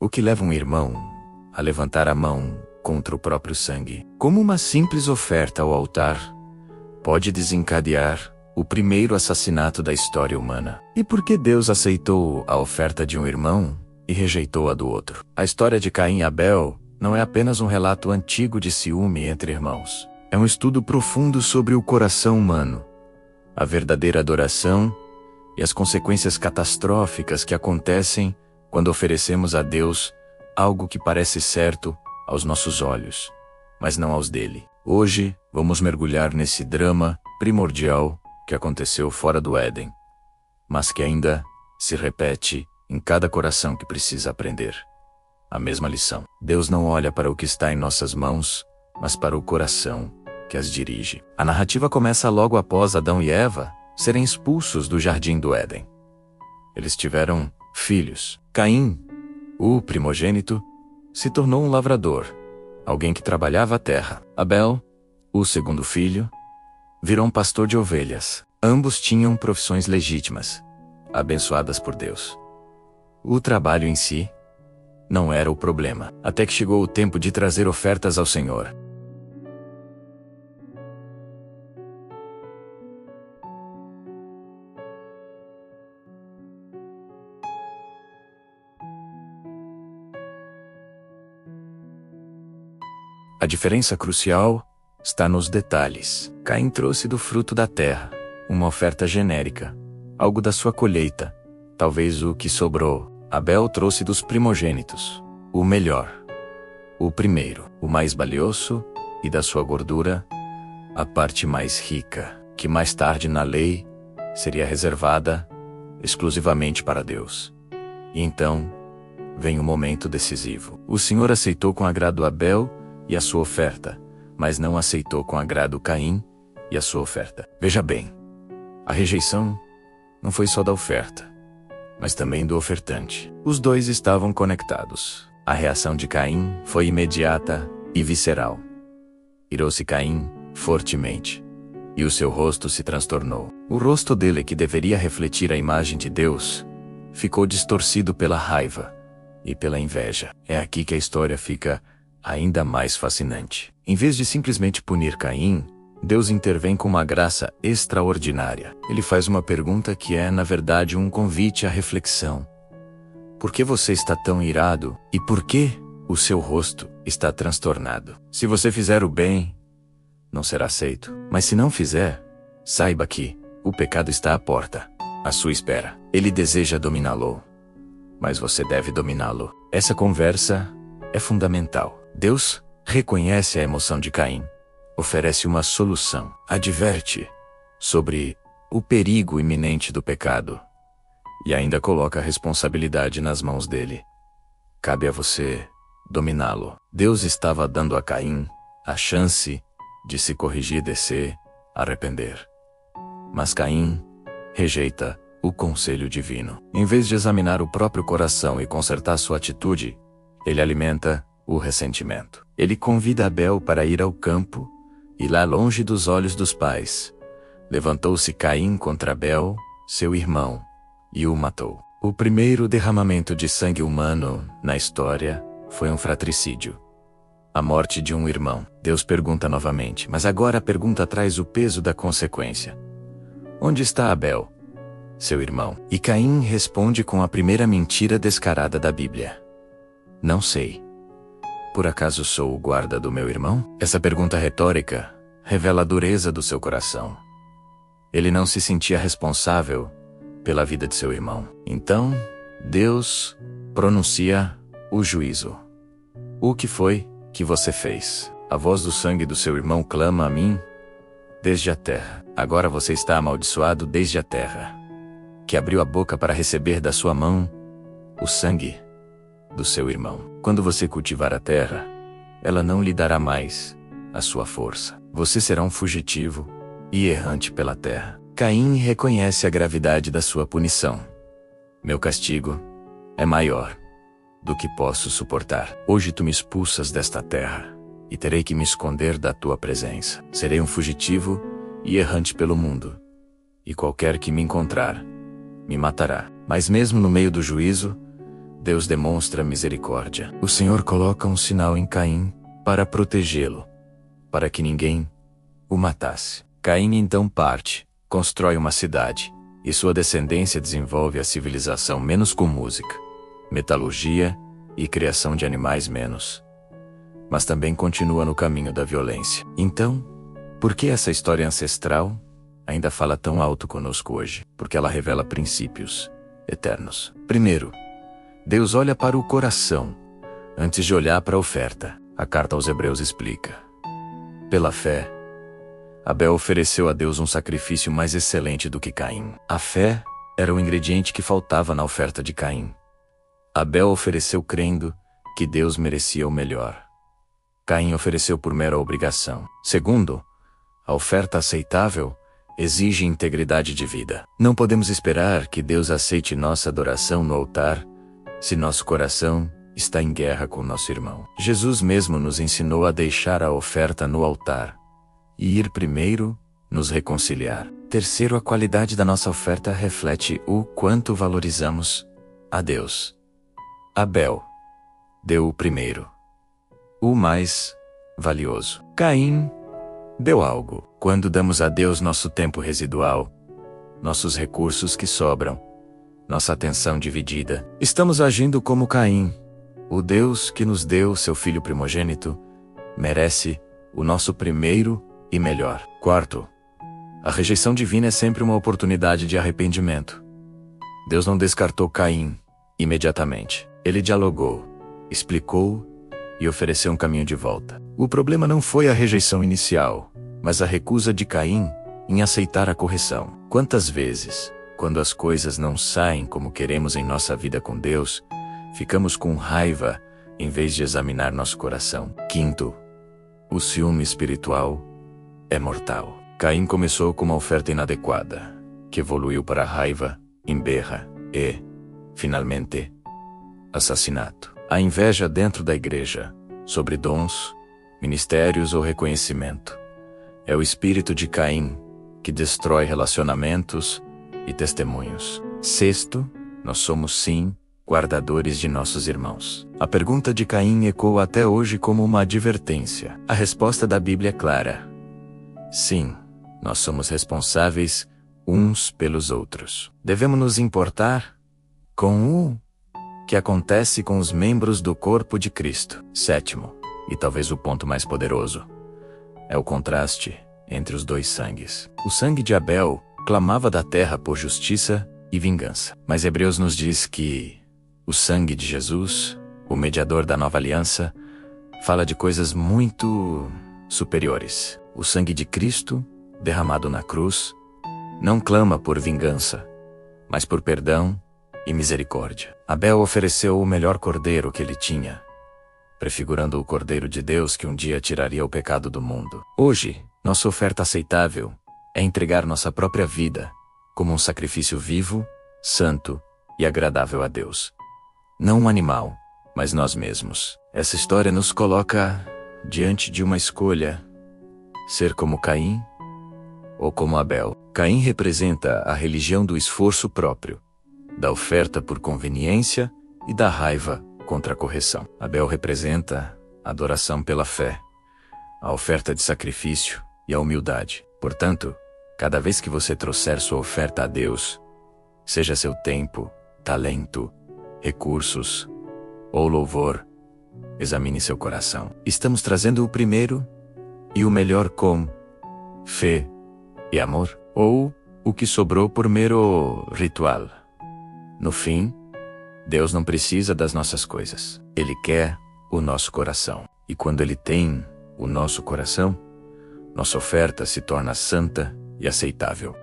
O que leva um irmão a levantar a mão contra o próprio sangue, como uma simples oferta ao altar, pode desencadear o primeiro assassinato da história humana. E por que Deus aceitou a oferta de um irmão e rejeitou a do outro? A história de Caim e Abel não é apenas um relato antigo de ciúme entre irmãos. É um estudo profundo sobre o coração humano, a verdadeira adoração e as consequências catastróficas que acontecem quando oferecemos a Deus algo que parece certo aos nossos olhos, mas não aos dele. Hoje, vamos mergulhar nesse drama primordial que aconteceu fora do Éden, mas que ainda se repete em cada coração que precisa aprender a mesma lição. Deus não olha para o que está em nossas mãos, mas para o coração que as dirige. A narrativa começa logo após Adão e Eva serem expulsos do jardim do Éden. Eles tiveram filhos. Caim, o primogênito, se tornou um lavrador, alguém que trabalhava a terra. Abel, o segundo filho, virou um pastor de ovelhas. Ambos tinham profissões legítimas, abençoadas por Deus. O trabalho em si não era o problema, até que chegou o tempo de trazer ofertas ao Senhor. A diferença crucial está nos detalhes. Caim trouxe do fruto da terra, uma oferta genérica, algo da sua colheita, talvez o que sobrou. Abel trouxe dos primogênitos, o melhor, o primeiro, o mais valioso, e da sua gordura, a parte mais rica, que mais tarde na lei seria reservada exclusivamente para Deus. E então, vem o momento decisivo. O Senhor aceitou com agrado Abel e a sua oferta, mas não aceitou com agrado Caim e a sua oferta. Veja bem, a rejeição não foi só da oferta, mas também do ofertante. Os dois estavam conectados. A reação de Caim foi imediata e visceral. Irou-se Caim fortemente, e o seu rosto se transtornou. O rosto dele, que deveria refletir a imagem de Deus, ficou distorcido pela raiva e pela inveja. É aqui que a história fica ainda mais fascinante. Em vez de simplesmente punir Caim, Deus intervém com uma graça extraordinária. Ele faz uma pergunta que é, na verdade, um convite à reflexão. Por que você está tão irado? E por que o seu rosto está transtornado? Se você fizer o bem, não será aceito. Mas se não fizer, saiba que o pecado está à porta, à sua espera. Ele deseja dominá-lo, mas você deve dominá-lo. Essa conversa é fundamental. Deus reconhece a emoção de Caim, oferece uma solução, adverte sobre o perigo iminente do pecado e ainda coloca a responsabilidade nas mãos dele. Cabe a você dominá-lo. Deus estava dando a Caim a chance de se corrigir e se arrepender. Mas Caim rejeita o conselho divino. Em vez de examinar o próprio coração e consertar sua atitude, ele alimenta o ressentimento. Ele convida Abel para ir ao campo, e lá longe dos olhos dos pais, levantou-se Caim contra Abel, seu irmão, e o matou. O primeiro derramamento de sangue humano na história foi um fratricídio, a morte de um irmão. Deus pergunta novamente, mas agora a pergunta traz o peso da consequência. Onde está Abel, seu irmão? E Caim responde com a primeira mentira descarada da Bíblia: não sei. Por acaso sou o guarda do meu irmão? Essa pergunta retórica revela a dureza do seu coração. Ele não se sentia responsável pela vida de seu irmão. Então, Deus pronuncia o juízo. O que foi que você fez? A voz do sangue do seu irmão clama a mim desde a terra. Agora você está amaldiçoado desde a terra, que abriu a boca para receber da sua mão o sangue do seu irmão. Quando você cultivar a terra, ela não lhe dará mais a sua força. Você será um fugitivo e errante pela terra. Caim reconhece a gravidade da sua punição. Meu castigo é maior do que posso suportar. Hoje tu me expulsas desta terra, e terei que me esconder da tua presença. Serei um fugitivo e errante pelo mundo, e qualquer que me encontrar, me matará. Mas mesmo no meio do juízo, Deus demonstra misericórdia. O Senhor coloca um sinal em Caim para protegê-lo, para que ninguém o matasse. Caim então parte, constrói uma cidade, e sua descendência desenvolve a civilização menos com música, metalurgia e criação de animais menos. Mas também continua no caminho da violência. Então, por que essa história ancestral ainda fala tão alto conosco hoje? Porque ela revela princípios eternos. Primeiro, Deus olha para o coração antes de olhar para a oferta. A carta aos Hebreus explica. Pela fé, Abel ofereceu a Deus um sacrifício mais excelente do que Caim. A fé era o ingrediente que faltava na oferta de Caim. Abel ofereceu crendo que Deus merecia o melhor. Caim ofereceu por mera obrigação. Segundo, a oferta aceitável exige integridade de vida. Não podemos esperar que Deus aceite nossa adoração no altar se nosso coração está em guerra com nosso irmão. Jesus mesmo nos ensinou a deixar a oferta no altar e ir primeiro nos reconciliar. Terceiro, a qualidade da nossa oferta reflete o quanto valorizamos a Deus. Abel deu o primeiro, o mais valioso. Caim deu algo. Quando damos a Deus nosso tempo residual, nossos recursos que sobram, nossa atenção dividida, estamos agindo como Caim. O Deus que nos deu seu filho primogênito merece o nosso primeiro e melhor. Quarto, a rejeição divina é sempre uma oportunidade de arrependimento. Deus não descartou Caim imediatamente. Ele dialogou, explicou e ofereceu um caminho de volta. O problema não foi a rejeição inicial, mas a recusa de Caim em aceitar a correção. Quantas vezes, quando as coisas não saem como queremos em nossa vida com Deus, ficamos com raiva em vez de examinar nosso coração? Quinto, o ciúme espiritual é mortal. Caim começou com uma oferta inadequada, que evoluiu para raiva, emberra e, finalmente, assassinato. A inveja dentro da igreja, sobre dons, ministérios ou reconhecimento, é o espírito de Caim que destrói relacionamentos e testemunhos. Sexto, nós somos sim guardadores de nossos irmãos. A pergunta de Caim ecoa até hoje como uma advertência. A resposta da Bíblia é clara. Sim, nós somos responsáveis uns pelos outros. Devemos nos importar com o que acontece com os membros do corpo de Cristo. Sétimo, e talvez o ponto mais poderoso, é o contraste entre os dois sangues. O sangue de Abel clamava da terra por justiça e vingança. Mas Hebreus nos diz que o sangue de Jesus, o mediador da nova aliança, fala de coisas muito superiores. O sangue de Cristo, derramado na cruz, não clama por vingança, mas por perdão e misericórdia. Abel ofereceu o melhor cordeiro que ele tinha, prefigurando o Cordeiro de Deus que um dia tiraria o pecado do mundo. Hoje, nossa oferta aceitável é entregar nossa própria vida como um sacrifício vivo, santo e agradável a Deus. Não um animal, mas nós mesmos. Essa história nos coloca diante de uma escolha: ser como Caim ou como Abel. Caim representa a religião do esforço próprio, da oferta por conveniência e da raiva contra a correção. Abel representa a adoração pela fé, a oferta de sacrifício e a humildade. Portanto, cada vez que você trouxer sua oferta a Deus, seja seu tempo, talento, recursos ou louvor, examine seu coração. Estamos trazendo o primeiro e o melhor com fé e amor, ou o que sobrou por mero ritual? No fim, Deus não precisa das nossas coisas. Ele quer o nosso coração. E quando Ele tem o nosso coração, nossa oferta se torna santa e aceitável.